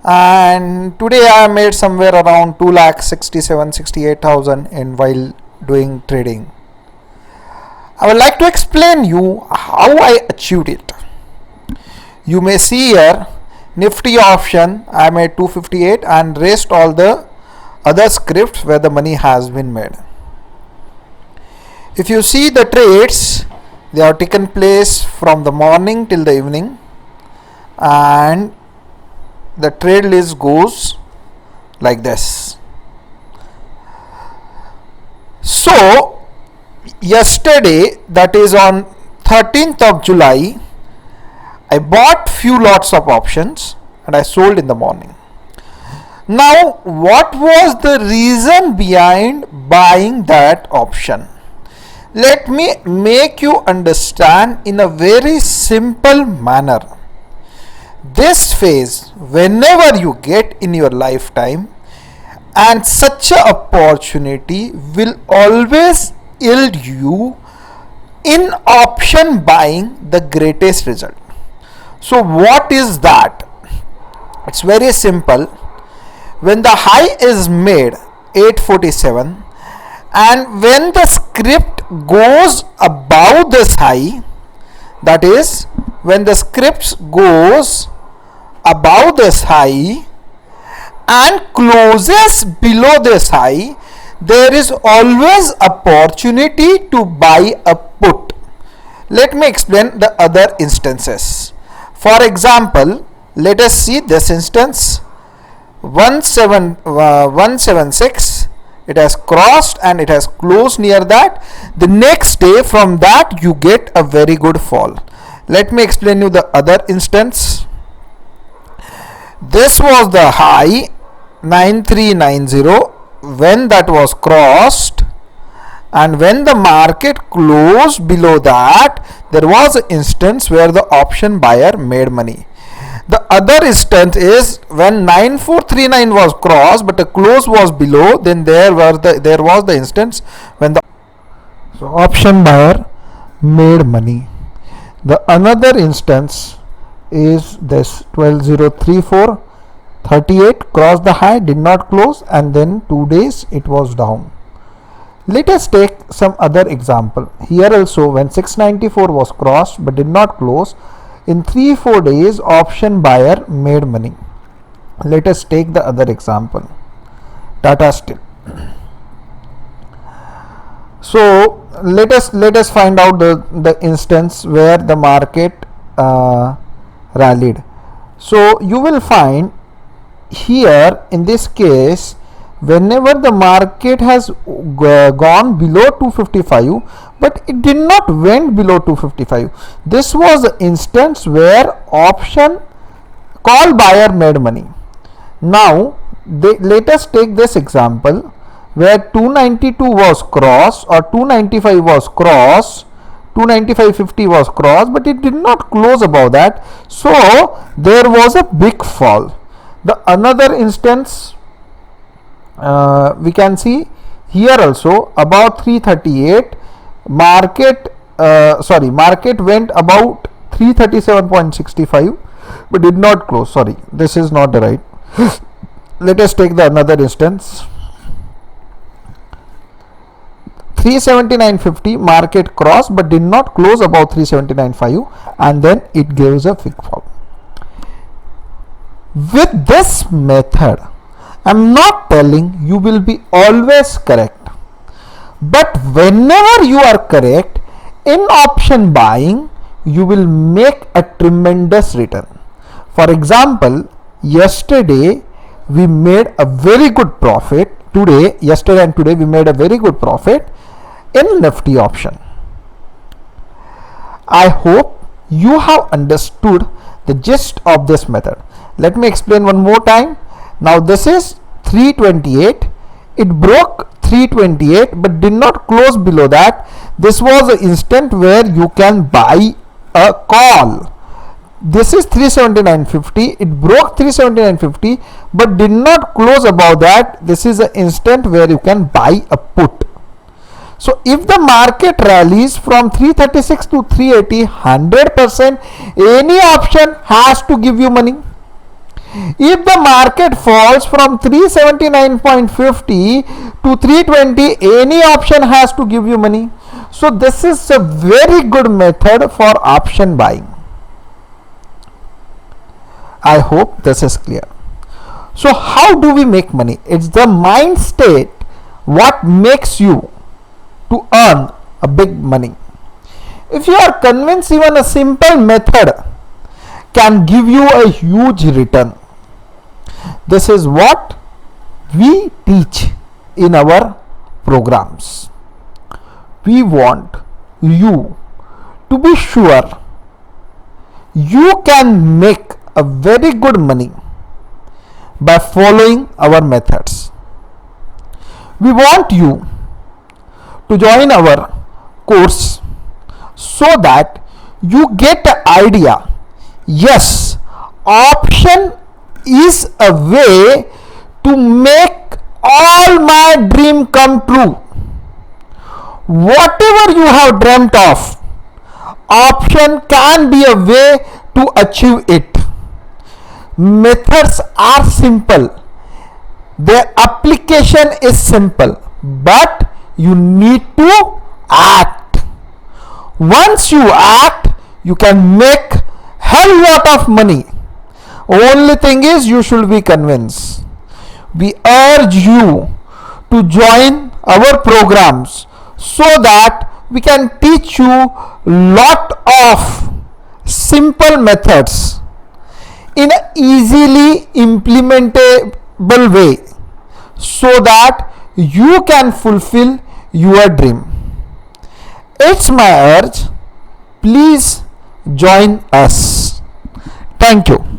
and today I made somewhere around 2,67,68,000 in while doing trading. I would like to explain you how I achieved it. You may see here Nifty option I made 258 and rest all the other scripts where the money has been made. If you see the trades, they have taken place from the morning till the evening, and the trade list goes like this. So yesterday, that is on 13th of July, I bought few lots of options and I sold in the morning. Now, what was the reason behind buying that option? Let me make you understand in a very simple manner. This phase, whenever you get in your lifetime, and such an opportunity will always yield you in option buying the greatest result. So what is that? It's very simple. When the high is made 847 and when the script goes above this high, that is when the script goes above this high and closes below this high, there is always opportunity to buy a put. Let me explain the other instances. For example, let us see this instance. 176, it has crossed and it has closed near that. The next day from that you get a very good fall. Let me explain you the other instance. This was the high 9390 when that was crossed, and when the market closed below that, there was an instance where the option buyer made money. The other instance is when 9439 was crossed but the close was below, then there was the instance when the option buyer made money. The another instance is this 12034 38 crossed the high, did not close, and then 2 days it was down. Let us take some other example. Here also when 694 was crossed but did not close, in 3-4 days option buyer made money. Let us take the other example, Tata Steel. So let us find out the instance where the market rallied. So you will find here in this case, whenever the market has gone below 255 but it did not went below 255, this was the instance where option call buyer made money. Now let us take this example where 292 was crossed or 295 was crossed, 295.50 was crossed, but it did not close above that, so there was a big fall. The another instance we can see here also about 338 market went about 337.65 but did not close. Sorry, this is not the right. Let us take the another instance. 379.50 market crossed but did not close above 379.5 and then it gives a big fall. With this method, I'm not telling you will be always correct, but whenever you are correct in option buying, you will make a tremendous return. For example, yesterday we made a very good profit. Yesterday and today we made a very good profit in Nifty option. I hope you have understood the gist of this method. Let me explain one more time. Now this is 328, it broke 328 but did not close below that. This was the instant where you can buy a call. This is 379.50, it broke 379.50 but did not close above that. This is the instant where you can buy a put. So if the market rallies from 336 to 380, 100% any option has to give you money. If the market falls from 379.50 to 320, any option has to give you money. So this is a very good method for option buying. I hope this is clear. So how do we make money? It's the mind state what makes you to earn a big money. If you are convinced even a simple method can give you a huge return, this is what we teach in our programs. We want you to be sure you can make a very good money by following our methods. We want you to join our course so that you get an idea. Yes, option is a way to make all my dream come true. Whatever you have dreamt of, option can be a way to achieve it. Methods are simple, their application is simple, but you need to act. Once you act, you can make hell lot of money. Only thing is you should be convinced. We urge you to join our programs so that we can teach you lot of simple methods in an easily implementable way so that you can fulfill your dream. It's my urge. Please join us. Thank you.